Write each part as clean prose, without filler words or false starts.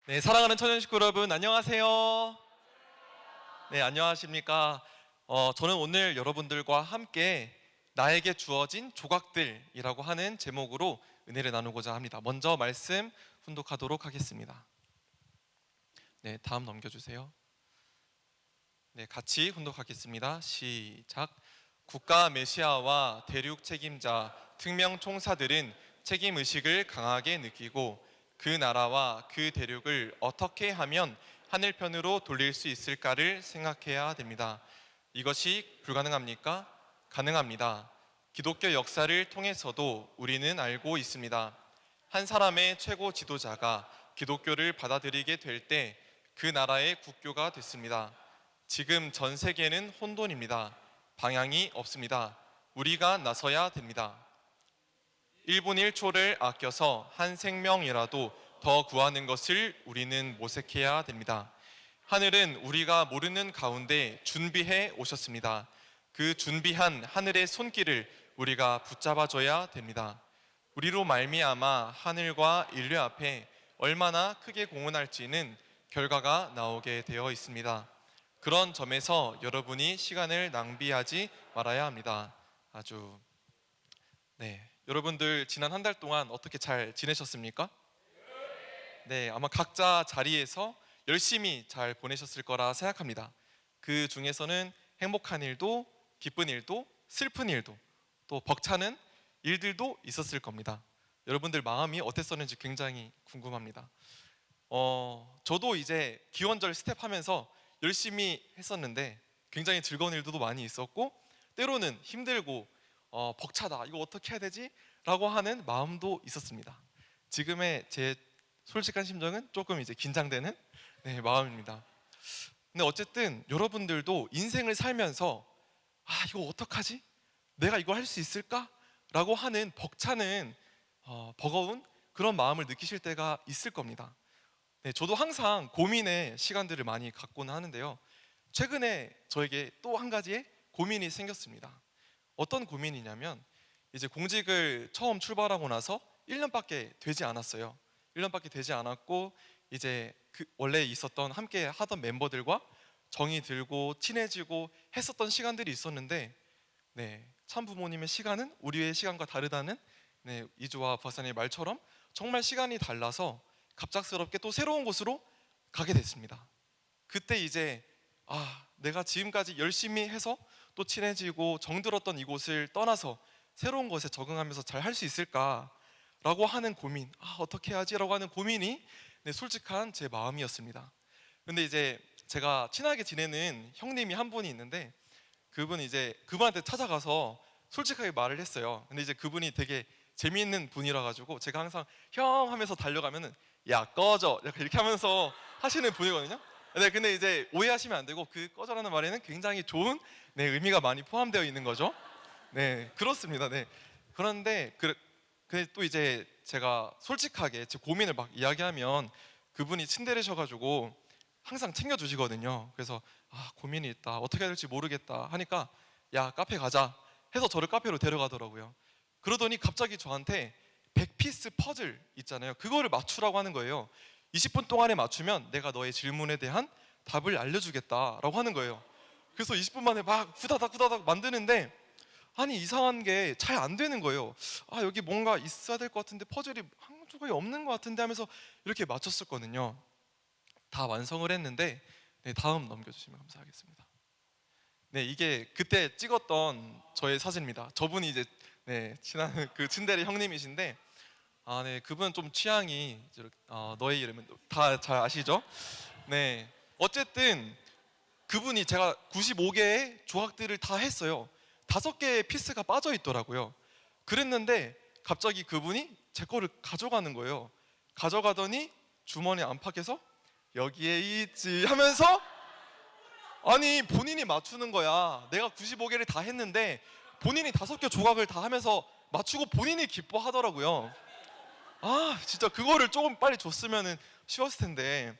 네, 사랑하는 천연식구 여러분, 안녕하세요. 네, 안녕하십니까. 저는 오늘 여러분들과 함께 나에게 주어진 조각들이라고 하는 제목으로 은혜를 나누고자 합니다. 먼저 말씀 훈독하도록 하겠습니다. 네, 다음 넘겨주세요. 네, 같이 훈독하겠습니다. 시작. 국가 메시아와 대륙 책임자, 특명 총사들은 책임의식을 강하게 느끼고 그 나라와 그 대륙을 어떻게 하면 하늘편으로 돌릴 수 있을까를 생각해야 됩니다. 이것이 불가능합니까? 가능합니다. 기독교 역사를 통해서도 우리는 알고 있습니다. 한 사람의 최고 지도자가 기독교를 받아들이게 될 때 그 나라의 국교가 됐습니다. 지금 전 세계는 혼돈입니다. 방향이 없습니다. 우리가 나서야 됩니다. 1분 1초를 아껴서 한 생명이라도 더 구하는 것을 우리는 모색해야 됩니다. 하늘은 우리가 모르는 가운데 준비해 오셨습니다. 그 준비한 하늘의 손길을 우리가 붙잡아줘야 됩니다. 우리로 말미암아 하늘과 인류 앞에 얼마나 크게 공헌할지는 결과가 나오게 되어 있습니다. 그런 점에서 여러분이 시간을 낭비하지 말아야 합니다. 여러분들 지난 한 달 동안 어떻게 잘 지내셨습니까? 네, 아마 각자 자리에서 열심히 잘 보내셨을 거라 생각합니다. 그 중에서는 행복한 일도, 기쁜 일도, 슬픈 일도, 또 벅차는 일들도 있었을 겁니다. 여러분들 마음이 어땠었는지 굉장히 궁금합니다. 저도 이제 기원절 스텝 하면서 열심히 했었는데 굉장히 즐거운 일도 많이 있었고, 때로는 힘들고 벅차다, 이거 어떻게 해야 되지? 라고 하는 마음도 있었습니다. 지금의 제 솔직한 심정은 조금 이제 긴장되는 마음입니다. 근데 어쨌든 여러분들도 인생을 살면서 이거 어떡하지? 내가 이걸 할 수 있을까? 라고 하는 벅차는 버거운 그런 마음을 느끼실 때가 있을 겁니다. 네, 저도 항상 고민의 시간들을 많이 갖고는 하는데요. 최근에 저에게 또 한 가지의 고민이 생겼습니다. 어떤 고민이냐면, 이제 공직을 처음 출발하고 나서 1년밖에 되지 않았어요. 1년밖에 되지 않았고, 이제 원래 있었던 함께 하던 멤버들과 정이 들고 친해지고 했었던 시간들이 있었는데, 참 부모님의 시간은 우리의 시간과 다르다는 이주와 박사님의 말처럼 정말 시간이 달라서 갑작스럽게 또 새로운 곳으로 가게 됐습니다. 그때 이제 내가 지금까지 열심히 해서 또 친해지고 정들었던 이곳을 떠나서 새로운 곳에 적응하면서 잘 할 수 있을까라고 하는 고민, 어떻게 해야지? 라고 하는 고민이 솔직한 제 마음이었습니다. 근데 이제 제가 친하게 지내는 형님이 한 분이 있는데, 그분한테 찾아가서 솔직하게 말을 했어요. 근데 이제 그분이 되게 재미있는 분이라 가지고 제가 항상 형 하면서 달려가면은 야 꺼져 약간 이렇게 하면서 하시는 분이거든요. 근데 이제 오해하시면 안 되고, 그 꺼져라는 말에는 굉장히 좋은 의미가 많이 포함되어 있는 거죠. 그렇습니다. 그런데 또 이제 제가 솔직하게 제 고민을 막 이야기하면 그분이 친데레셔가지고 항상 챙겨주시거든요. 그래서 고민이 있다, 어떻게 해야 될지 모르겠다 하니까 야 카페 가자 해서 저를 카페로 데려가더라고요. 그러더니 갑자기 저한테 100피스 퍼즐 있잖아요, 그거를 맞추라고 하는 거예요. 20분 동안에 맞추면 내가 너의 질문에 대한 답을 알려주겠다라고 하는 거예요. 그래서 20분 만에 막 후다닥 만드는데, 이상한 게 잘 안 되는 거예요. 여기 뭔가 있어야 될 것 같은데 퍼즐이 한 조각이 없는 것 같은데 하면서 이렇게 맞췄었거든요. 다 완성을 했는데, 다음 넘겨주시면 감사하겠습니다. 이게 그때 찍었던 저의 사진입니다. 저분이 이제 친한 그 츤데레 형님이신데, 그분은 좀 취향이 너의 이름은 다 잘 아시죠? 어쨌든 그분이 제가 95개의 조각들을 다 했어요. 5개의 피스가 빠져 있더라고요. 그랬는데 갑자기 그분이 제 거를 가져가는 거예요. 가져가더니 주머니 안팎에서 여기에 있지 하면서, 본인이 맞추는 거야. 내가 95개를 다 했는데 본인이 5개 조각을 다 하면서 맞추고 본인이 기뻐하더라고요. 진짜 그거를 조금 빨리 줬으면 쉬웠을 텐데.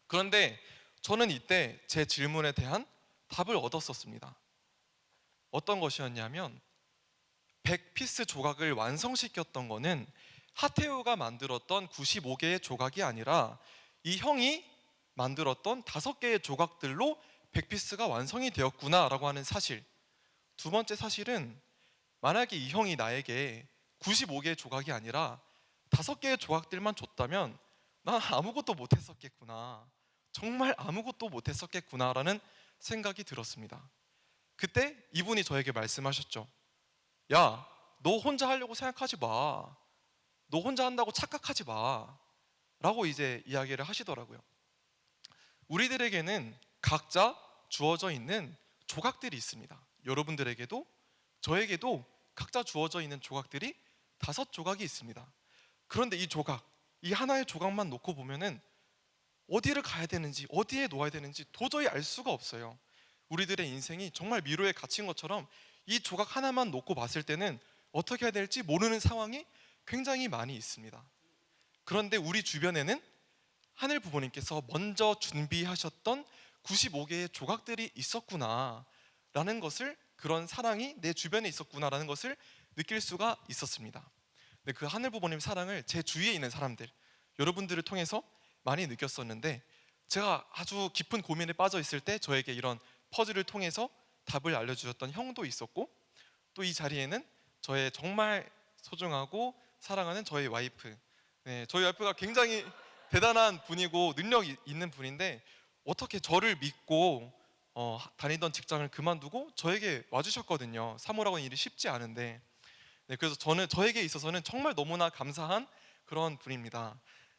그런데 저는 이때 제 질문에 대한 답을 얻었었습니다. 어떤 것이었냐면, 100피스 조각을 완성시켰던 거는 하태우가 만들었던 95개의 조각이 아니라 이 형이 만들었던 5개의 조각들로 100피스가 완성이 되었구나라고 하는 사실. 두 번째 사실은 만약에 이 형이 나에게 95개의 조각이 아니라 5개의 조각들만 줬다면 난 아무것도 못했었겠구나, 정말 아무것도 못했었겠구나라는 생각이 들었습니다. 그때 이분이 저에게 말씀하셨죠. 야, 너 혼자 하려고 생각하지 마. 너 혼자 한다고 착각하지 마. 라고 이제 이야기를 하시더라고요. 우리들에게는 각자 주어져 있는 조각들이 있습니다. 여러분들에게도 저에게도 각자 주어져 있는 조각들이 5조각이 있습니다. 그런데 이 조각, 이 하나의 조각만 놓고 보면은 어디를 가야 되는지, 어디에 놓아야 되는지 도저히 알 수가 없어요. 우리들의 인생이 정말 미로에 갇힌 것처럼 이 조각 하나만 놓고 봤을 때는 어떻게 해야 될지 모르는 상황이 굉장히 많이 있습니다. 그런데 우리 주변에는 하늘 부모님께서 먼저 준비하셨던 95개의 조각들이 있었구나 라는 것을, 그런 사랑이 내 주변에 있었구나 라는 것을 느낄 수가 있었습니다. 근데 그 하늘 부모님 사랑을 제 주위에 있는 사람들, 여러분들을 통해서 많이 느꼈었는데, 제가 아주 깊은 고민에 빠져 있을 때 저에게 이런 퍼즐을 통해서 답을 알려주셨던 형도 있었고, 또 이 자리에는 저의 정말 소중하고 사랑하는 저희 와이프, 저희 와이프가 굉장히 대단한 분이고 능력 있는 분인데, 어떻게 저를 믿고 다니던 직장을 그만두고 저에게 와주셨거든요. 사모라고 하는 일이 쉽지 않은데, 그래서 저에게 있어서는 정말 너무나 감사한 그런 분입니다.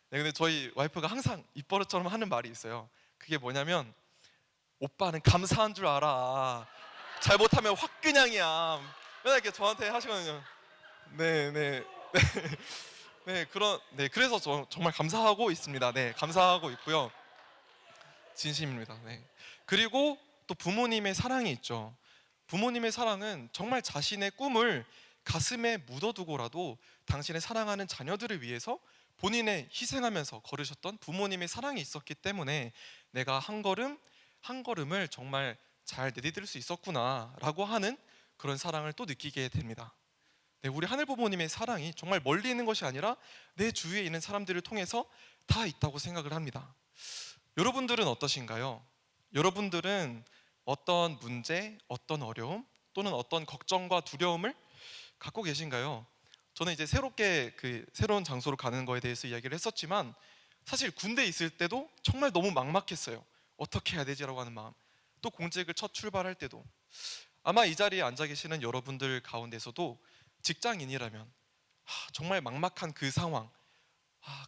근데 저희 와이프가 항상 입버릇처럼 하는 말이 있어요. 그게 뭐냐면, 오빠는 감사한 줄 알아. 잘못하면 화끈냥이야. 맨날 이렇게 저한테 하시거든요. 네, 네, 그래서 저 정말 감사하고 있습니다. 네, 감사하고 있고요. 진심입니다. 네. 그리고 또 부모님의 사랑이 있죠. 부모님의 사랑은 정말 자신의 꿈을 가슴에 묻어두고라도 당신의 사랑하는 자녀들을 위해서 본인의 희생하면서 걸으셨던 부모님의 사랑이 있었기 때문에 내가 한 걸음 한 걸음을 정말 잘 내디딜 수 있었구나라고 하는 그런 사랑을 또 느끼게 됩니다. 네, 우리 하늘 부모님의 사랑이 정말 멀리 있는 것이 아니라 내 주위에 있는 사람들을 통해서 다 있다고 생각을 합니다. 여러분들은 어떠신가요? 여러분들은 어떤 문제, 어떤 어려움, 또는 어떤 걱정과 두려움을 갖고 계신가요? 저는 이제 새롭게 새로운 장소로 가는 거에 대해서 이야기를 했었지만, 사실 군대에 있을 때도 정말 너무 막막했어요. 어떻게 해야 되지라고 하는 마음. 또 공직을 첫 출발할 때도. 아마 이 자리에 앉아 계시는 여러분들 가운데서도 직장인이라면 정말 막막한 그 상황,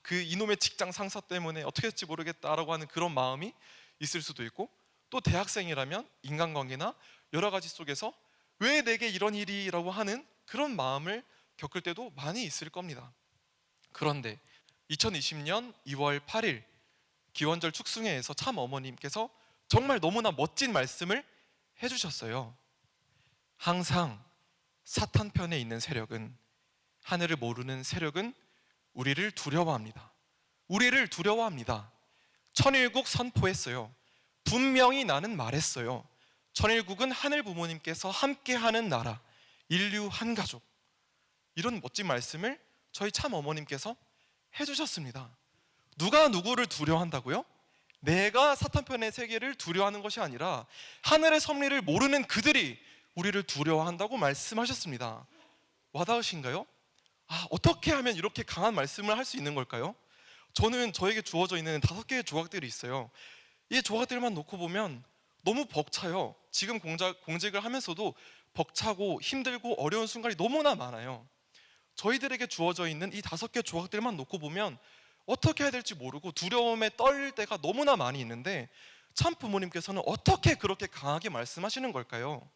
그 이놈의 직장 상사 때문에 어떻게 할지 모르겠다라고 하는 그런 마음이 있을 수도 있고, 또 대학생이라면 인간관계나 여러 가지 속에서 왜 내게 이런 일이라고 하는 그런 마음을 겪을 때도 많이 있을 겁니다. 그런데 2020년 2월 8일 기원절 축승회에서 참 어머님께서 정말 너무나 멋진 말씀을 해주셨어요. 항상 사탄 편에 있는 세력은, 하늘을 모르는 세력은 우리를 두려워합니다. 우리를 두려워합니다. 천일국 선포했어요. 분명히 나는 말했어요. 천일국은 하늘 부모님께서 함께하는 나라, 인류 한 가족. 이런 멋진 말씀을 저희 참 어머님께서 해주셨습니다. 누가 누구를 두려워한다고요? 내가 사탄 편의 세계를 두려워하는 것이 아니라 하늘의 섭리를 모르는 그들이 우리를 두려워한다고 말씀하셨습니다. 와닿으신가요? 어떻게 하면 이렇게 강한 말씀을 할 수 있는 걸까요? 저는 저에게 주어져 있는 5개의 조각들이 있어요. 이 조각들만 놓고 보면 너무 벅차요. 지금 공직을 하면서도 벅차고 힘들고 어려운 순간이 너무나 많아요. 저희들에게 주어져 있는 이 5개 조각들만 놓고 보면 어떻게 해야 될지 모르고 두려움에 떨릴 때가 너무나 많이 있는데, 참 부모님께서는 어떻게 그렇게 강하게 말씀하시는 걸까요?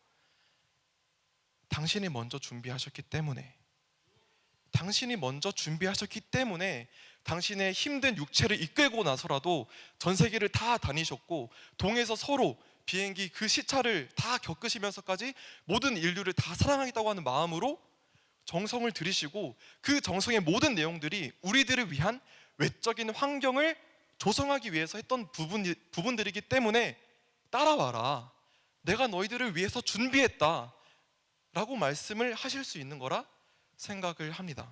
당신이 먼저 준비하셨기 때문에, 당신이 먼저 준비하셨기 때문에 당신의 힘든 육체를 이끌고 나서라도 전 세계를 다 다니셨고, 동에서 서로 비행기 그 시차를 다 겪으시면서까지 모든 인류를 다 사랑하겠다고 하는 마음으로 정성을 들이시고, 그 정성의 모든 내용들이 우리들을 위한 외적인 환경을 조성하기 위해서 했던 부분들이기 때문에 따라와라, 내가 너희들을 위해서 준비했다 라고 말씀을 하실 수 있는 거라 생각을 합니다.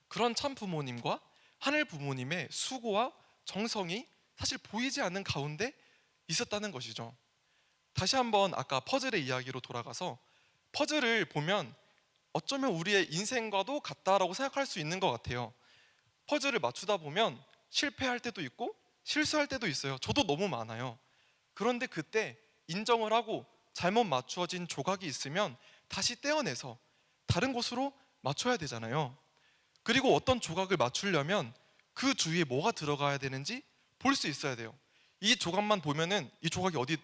그런 참 부모님과 하늘 부모님의 수고와 정성이 사실 보이지 않는 가운데 있었다는 것이죠. 다시 한번 아까 퍼즐의 이야기로 돌아가서 퍼즐을 보면 어쩌면 우리의 인생과도 같다라고 생각할 수 있는 것 같아요. 퍼즐을 맞추다 보면 실패할 때도 있고 실수할 때도 있어요. 저도 너무 많아요. 그런데 그때 인정을 하고 잘못 맞추어진 조각이 있으면 다시 떼어내서 다른 곳으로 맞춰야 되잖아요. 그리고 어떤 조각을 맞추려면 그 주위에 뭐가 들어가야 되는지 볼 수 있어야 돼요. 이 조각만 보면은 이 조각이 어디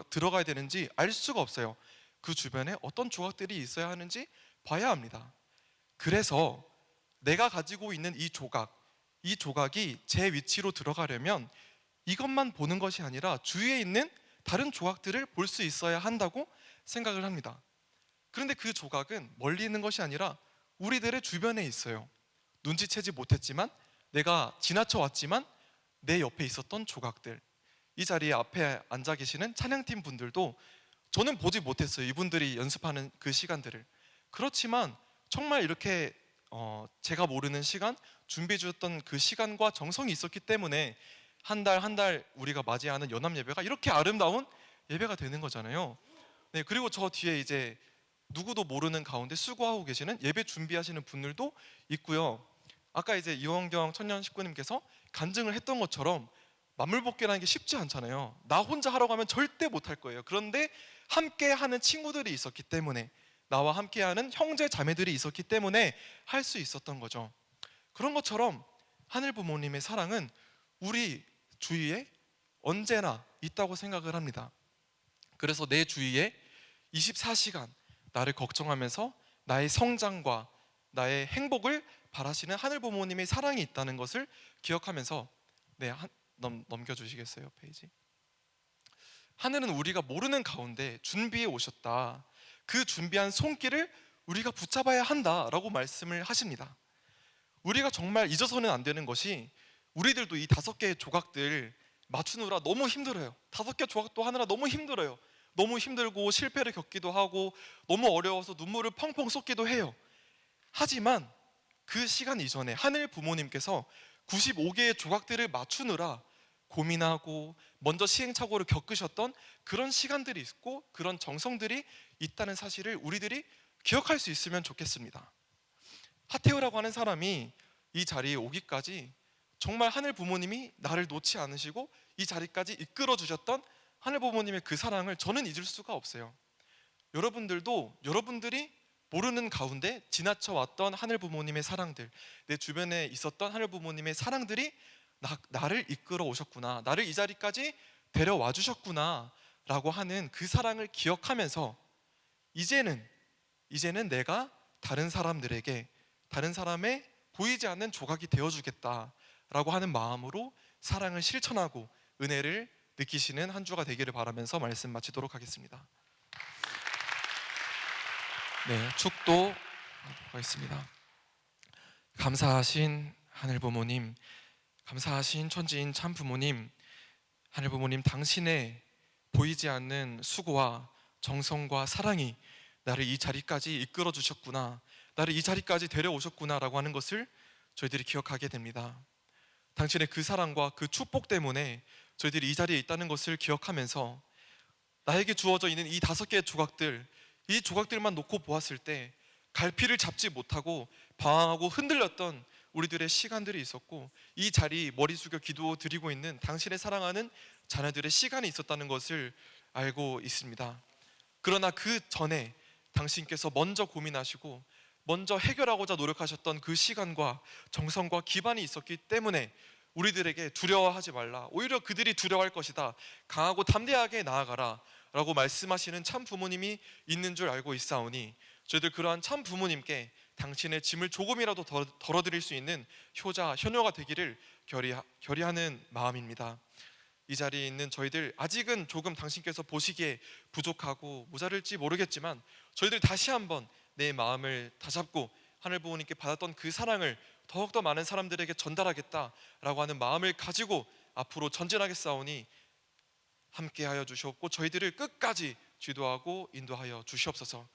들어가야 되는지 알 수가 없어요. 그 주변에 어떤 조각들이 있어야 하는지 봐야 합니다. 그래서 내가 가지고 있는 이 조각이 제 위치로 들어가려면 이것만 보는 것이 아니라 주위에 있는 다른 조각들을 볼 수 있어야 한다고 생각을 합니다. 그런데 그 조각은 멀리 있는 것이 아니라 우리들의 주변에 있어요. 눈치채지 못했지만, 내가 지나쳐 왔지만 내 옆에 있었던 조각들. 이 자리에 앞에 앉아 계시는 찬양팀 분들도 저는 보지 못했어요. 이분들이 연습하는 그 시간들을. 그렇지만 정말 이렇게 제가 모르는 시간, 준비해 주셨던 그 시간과 정성이 있었기 때문에 한 달 한 달 우리가 맞이하는 연합 예배가 이렇게 아름다운 예배가 되는 거잖아요. 네, 그리고 저 뒤에 이제 누구도 모르는 가운데 수고하고 계시는 예배 준비하시는 분들도 있고요. 아까 이제 이원경 천년 식구님께서 간증을 했던 것처럼 만물복귀라는 게 쉽지 않잖아요. 나 혼자 하러 가면 절대 못할 거예요. 그런데 함께 하는 친구들이 있었기 때문에, 나와 함께 하는 형제 자매들이 있었기 때문에 할 수 있었던 거죠. 그런 것처럼 하늘 부모님의 사랑은 우리 주위에 언제나 있다고 생각을 합니다. 그래서 내 주위에 24시간 나를 걱정하면서 나의 성장과 나의 행복을 바라시는 하늘 부모님의 사랑이 있다는 것을 기억하면서, 네, 넘겨주시겠어요, 페이지. 하늘은 우리가 모르는 가운데 준비해 오셨다. 그 준비한 손길을 우리가 붙잡아야 한다라고 말씀을 하십니다. 우리가 정말 잊어서는 안 되는 것이, 우리들도 이 5개의 조각들 맞추느라 너무 힘들어요. 5개 조각도 하느라 너무 힘들어요. 너무 힘들고 실패를 겪기도 하고 너무 어려워서 눈물을 펑펑 쏟기도 해요. 하지만 그 시간 이전에 하늘 부모님께서 95개의 조각들을 맞추느라 고민하고 먼저 시행착오를 겪으셨던 그런 시간들이 있고 그런 정성들이 있다는 사실을 우리들이 기억할 수 있으면 좋겠습니다. 하태우라고 하는 사람이 이 자리에 오기까지 정말 하늘 부모님이 나를 놓지 않으시고 이 자리까지 이끌어 주셨던 하늘 부모님의 그 사랑을 저는 잊을 수가 없어요. 여러분들도 여러분들이 모르는 가운데 지나쳐 왔던 하늘 부모님의 사랑들, 내 주변에 있었던 하늘 부모님의 사랑들이 나를 이끌어 오셨구나, 나를 이 자리까지 데려와 주셨구나 라고 하는 그 사랑을 기억하면서 이제는 내가 다른 사람들에게, 다른 사람의 보이지 않는 조각이 되어주겠다라고 하는 마음으로 사랑을 실천하고 은혜를 느끼시는 한 주가 되기를 바라면서 말씀 마치도록 하겠습니다. 네, 축도 하겠습니다. 감사하신 하늘 부모님, 감사하신 천지인 참 부모님, 하늘 부모님, 당신의 보이지 않는 수고와 정성과 사랑이 나를 이 자리까지 이끌어 주셨구나, 나를 이 자리까지 데려오셨구나 라고 하는 것을 저희들이 기억하게 됩니다. 당신의 그 사랑과 그 축복 때문에 저희들이 이 자리에 있다는 것을 기억하면서 나에게 주어져 있는 이 5개의 조각들, 이 조각들만 놓고 보았을 때 갈피를 잡지 못하고 방황하고 흔들렸던 우리들의 시간들이 있었고, 이 자리 머리 숙여 기도 드리고 있는 당신의 사랑하는 자녀들의 시간이 있었다는 것을 알고 있습니다. 그러나 그 전에 당신께서 먼저 고민하시고 먼저 해결하고자 노력하셨던 그 시간과 정성과 기반이 있었기 때문에 우리들에게 두려워하지 말라, 오히려 그들이 두려워할 것이다, 강하고 담대하게 나아가라 라고 말씀하시는 참 부모님이 있는 줄 알고 있사오니, 저희들 그러한 참 부모님께 당신의 짐을 조금이라도 덜어드릴 수 있는 효자, 효녀가 되기를 결의하는 마음입니다. 이 자리에 있는 저희들, 아직은 조금 당신께서 보시기에 부족하고 모자랄지 모르겠지만 저희들 다시 한번 내 마음을 다잡고 하늘 부모님께 받았던 그 사랑을 더욱더 많은 사람들에게 전달하겠다라고 하는 마음을 가지고 앞으로 전진하겠사오니 함께하여 주시옵고 저희들을 끝까지 지도하고 인도하여 주시옵소서.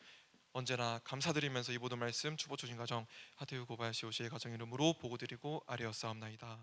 언제나 감사드리면서 이 모든 말씀 주보 조진 가정 하태우 고바야시 오시의 가정 이름으로 보고드리고 아뢰었사옵나이다.